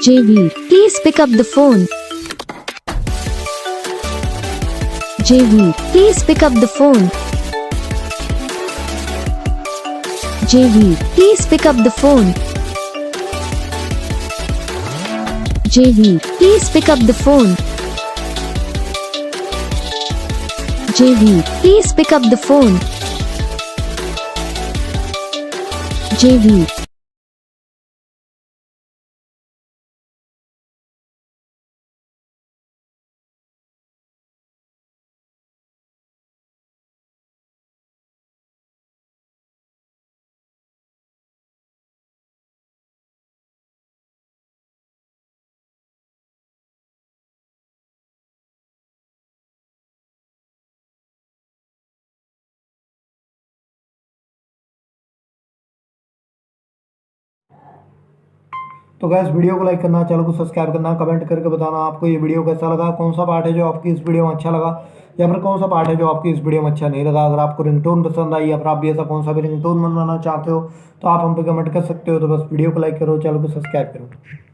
JAIVEER, please pick up the phone. JAIVEER, please pick up the phone. JAIVEER, please pick up the phone. JAIVEER, please pick up the phone. JAIVEER, please pick up the phone. JAIVEER. तो gas video को like करना, channel को subscribe करना, comment करके बताना आपको ये video कैसा लगा, कौन सा पार्ट है जो आपकी इस वीडियो में अच्छा लगा या फिर कौन सा पार्ट है जो आपकी इस वीडियो में अच्छा नहीं लगा। अगर आपको रिंगटोन पसंद आई या फिर आप भी ऐसा कौन सा भी रिंगटोन बनवाना चाहते हो तो आप हम पे कमेंट कर सकते हो। तो बस वीडियो को लाइक करो, चैनल को सब्सक्राइब करो।